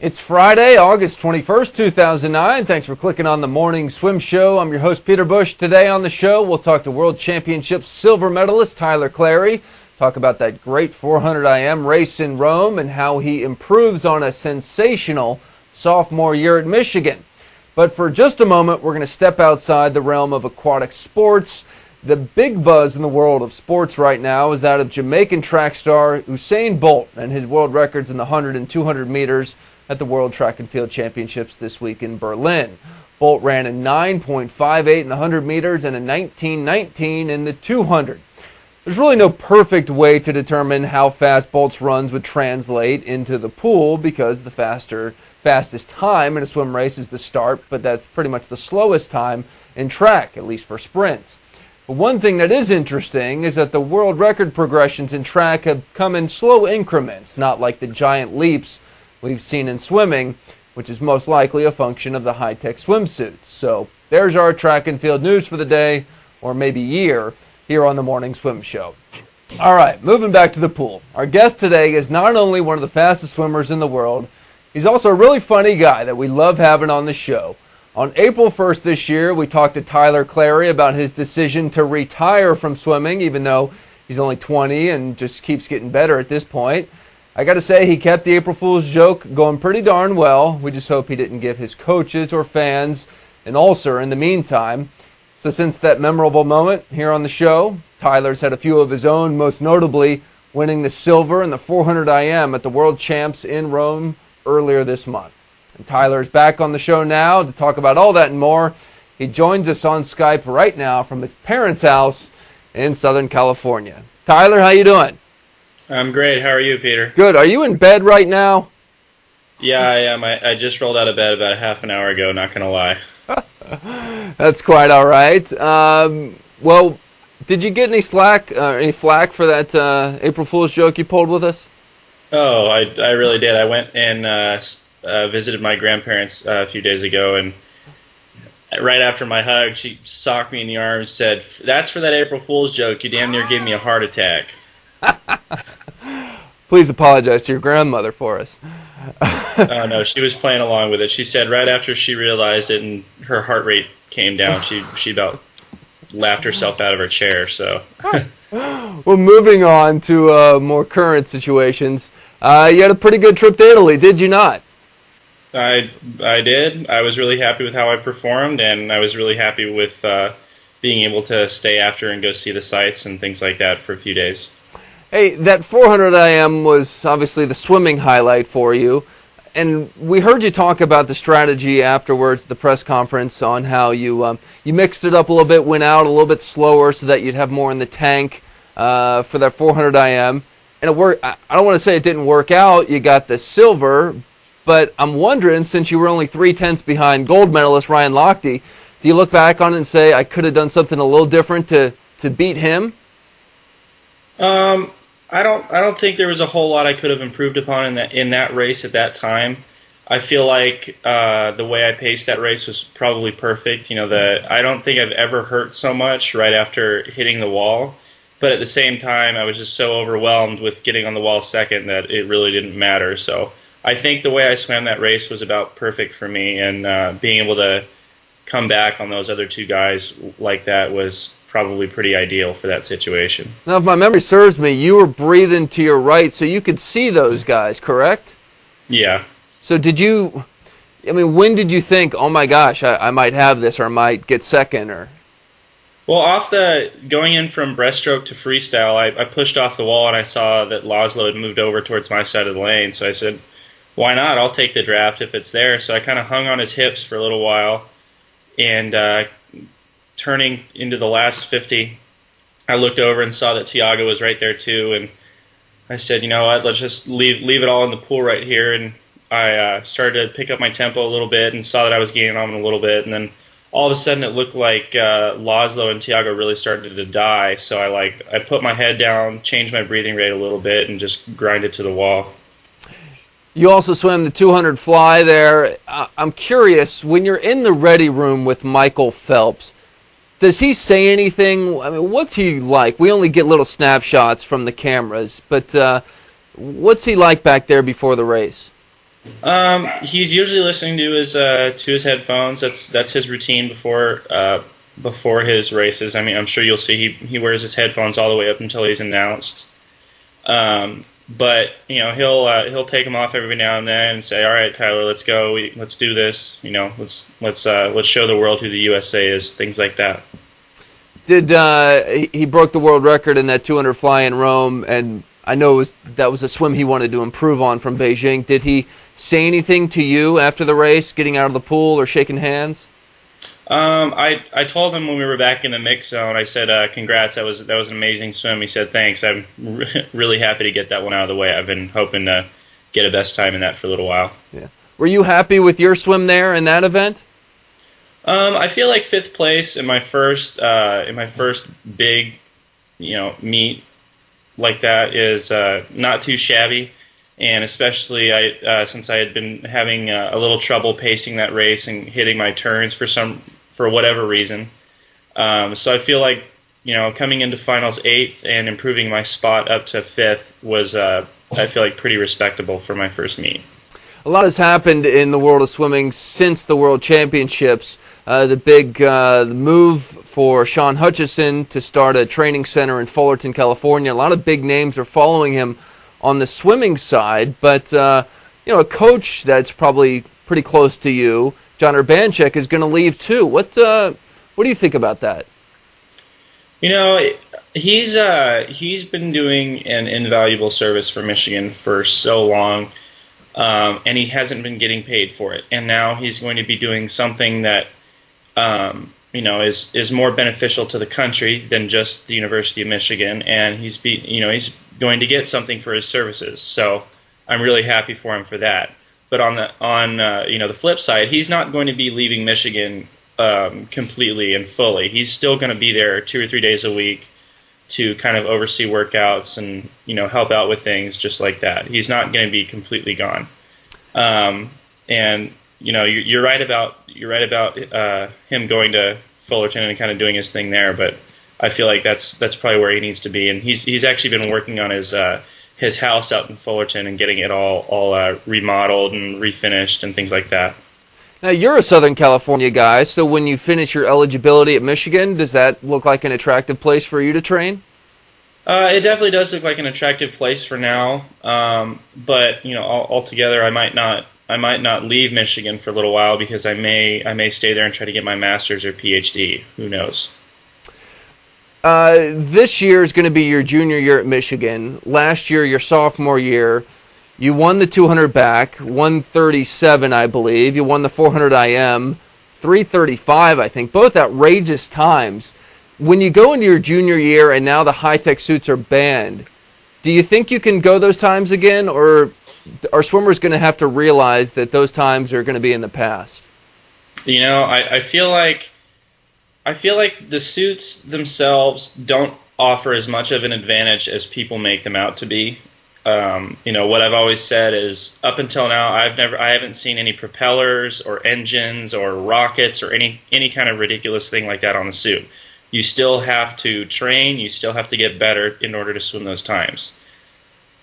It's Friday, August 21st, 2009. Thanks for clicking on the Morning Swim Show. I'm your host, Peter Bush. Today on the show, we'll talk to World Championship silver medalist Tyler Clary, talk about that great 400 IM race in Rome and how he improves on a sensational sophomore year at Michigan. But for just a moment, we're going to step outside the realm of aquatic sports. The big buzz in the world of sports right now is that of Jamaican track star Usain Bolt and his world records in the 100 and 200 meters at the World Track and Field Championships this week in Berlin. Bolt ran a 9.58 in the 100 meters and a 19.19 in the 200. There's really no perfect way to determine how fast Bolt's runs would translate into the pool because the fastest time in a swim race is the start, but that's pretty much the slowest time in track, at least for sprints. But one thing that is interesting is that the world record progressions in track have come in slow increments, not like the giant leaps we've seen in swimming, which is most likely a function of the high-tech swimsuits. So there's our track and field news for the day, or maybe year, here on the Morning Swim Show. All right, moving back to the pool. Our guest today is not only one of the fastest swimmers in the world, he's also a really funny guy that we love having on the show. On April 1st this year, we talked to Tyler Clary about his decision to retire from swimming, even though he's only 20 and just keeps getting better at this point. I got to say, he kept the April Fool's joke going pretty darn well. We just hope he didn't give his coaches or fans an ulcer in the meantime. So since that memorable moment here on the show, Tyler's had a few of his own, most notably winning the silver in the 400 IM at the World Champs in Rome earlier this month. And Tyler's back on the show now to talk about all that and more. He joins us on Skype right now from his parents' house in Southern California. Tyler, how you doing? I'm great. How are you, Peter? Good. Are you in bed right now? Yeah, I am. I just rolled out of bed about a half an hour ago, not going to lie. That's quite all right. Well, did you get any flack for that April Fool's joke you pulled with us? Oh, I really did. I went and visited my grandparents a few days ago, and right after my hug, she socked me in the arm and said, "That's for that April Fool's joke. You damn near gave me a heart attack." Please apologize to your grandmother for us. Oh, no, she was playing along with it. She said right after she realized it and her heart rate came down, she about laughed herself out of her chair. So, well, moving on to more current situations, you had a pretty good trip to Italy, did you not? I did. I was really happy with how I performed, and I was really happy with being able to stay after and go see the sights and things like that for a few days. Hey, that 400 IM was obviously the swimming highlight for you, and we heard you talk about the strategy afterwards at the press conference on how you mixed it up a little bit, went out a little bit slower so that you'd have more in the tank for that 400 IM. And it worked. I don't want to say it didn't work out. You got the silver, but I'm wondering, since you were only 0.3 behind gold medalist Ryan Lochte, do you look back on it and say, I could have done something a little different to beat him? I don't think there was a whole lot I could have improved upon in that race at that time. I feel like the way I paced that race was probably perfect. I don't think I've ever hurt so much right after hitting the wall. But at the same time, I was just so overwhelmed with getting on the wall second that it really didn't matter. So I think the way I swam that race was about perfect for me, and being able to come back on those other two guys like that was probably pretty ideal for that situation. Now, if my memory serves me, you were breathing to your right, so you could see those guys, correct? Yeah. So when did you think, oh my gosh, I might have this, or I might get second, or... Well, going in from breaststroke to freestyle, I pushed off the wall and I saw that Laszlo had moved over towards my side of the lane. So I said, why not? I'll take the draft if it's there. So I kind of hung on his hips for a little while. And turning into the last 50, I looked over and saw that Tiago was right there too. And I said, you know what, let's just leave it all in the pool right here. And I started to pick up my tempo a little bit and saw that I was gaining on him a little bit. And then all of a sudden it looked like Laszlo and Tiago really started to die. So I put my head down, changed my breathing rate a little bit, and just grinded to the wall. You also swam the 200 fly there. I'm curious, when you're in the ready room with Michael Phelps, Does he say anything? I mean, what's he like? We only get little snapshots from the cameras, but what's he like back there before the race? He's usually listening to his headphones. That's his routine before his races. I mean, I'm sure you'll see he wears his headphones all the way up until he's announced. But he'll take them off every now and then and say, "All right, Tyler, let's go. Let's do this. Let's show the world who the USA is." Things like that. He broke the world record in that 200 fly in Rome, and I know that was a swim he wanted to improve on from Beijing. Did he say anything to you after the race, getting out of the pool or shaking hands? I told him when we were back in the mix zone, I said, congrats, that was an amazing swim. He said, thanks, I'm really happy to get that one out of the way. I've been hoping to get a best time in that for a little while. Yeah. Were you happy with your swim there in that event? I feel like 5th place in my first big, meet like that is not too shabby. And especially since I had been having a little trouble pacing that race and hitting my turns for whatever reason. So I feel like, coming into finals 8th and improving my spot up to 5th was, I feel like, pretty respectable for my first meet. A lot has happened in the world of swimming since the World Championships. The big move for Sean Hutchison to start a training center in Fullerton, California. A lot of big names are following him on the swimming side, but a coach that's probably pretty close to you, John Urbanchek, is going to leave too. What do you think about that? He's been doing an invaluable service for Michigan for so long, and he hasn't been getting paid for it. And now he's going to be doing something that is more beneficial to the country than just the University of Michigan, and he's going to get something for his services. So I'm really happy for him for that. But on the flip side, he's not going to be leaving Michigan completely and fully. He's still going to be there 2 or 3 days a week to kind of oversee workouts and help out with things just like that. He's not going to be completely gone. And you're right about him going to Fullerton and kind of doing his thing there. But I feel like that's probably where he needs to be. And he's actually been working on his house out in Fullerton and getting it all remodeled and refinished and things like that. Now, you're a Southern California guy, so when you finish your eligibility at Michigan, does that look like an attractive place for you to train? It definitely does look like an attractive place for now, but altogether, I might not leave Michigan for a little while because I may stay there and try to get my master's or PhD. Who knows? This year is going to be your junior year at Michigan. Last year, your sophomore year, you won the 200 back, 137, I believe. You won the 400 IM, 335, I think. Both outrageous times. When you go into your junior year and now the high-tech suits are banned, do you think you can go those times again, or are swimmers going to have to realize that those times are going to be in the past? I feel like the suits themselves don't offer as much of an advantage as people make them out to be. What I've always said is, up until now, I haven't seen any propellers or engines or rockets or any kind of ridiculous thing like that on the suit. You still have to train. You still have to get better in order to swim those times.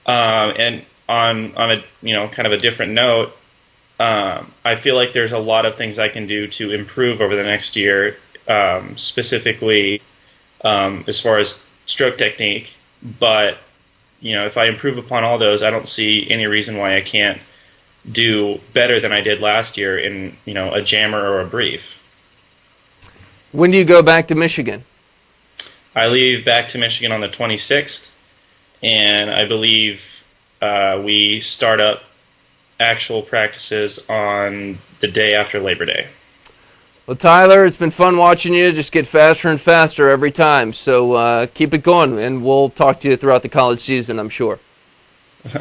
And on a kind of a different note, I feel like there's a lot of things I can do to improve over the next year, specifically as far as stroke technique. But if I improve upon all those, I don't see any reason why I can't do better than I did last year in a jammer or a brief. When do you go back to Michigan? I leave back to Michigan on the 26th, and I believe we start up actual practices on the day after Labor Day. Well, Tyler, it's been fun watching you just get faster and faster every time. So keep it going, and we'll talk to you throughout the college season, I'm sure.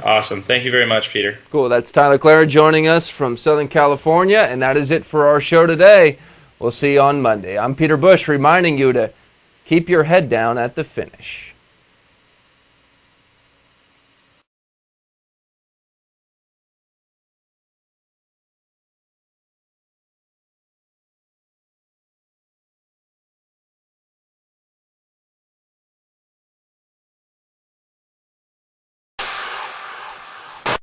Awesome. Thank you very much, Peter. Cool. That's Tyler Clary joining us from Southern California, and that is it for our show today. We'll see you on Monday. I'm Peter Bush reminding you to keep your head down at the finish.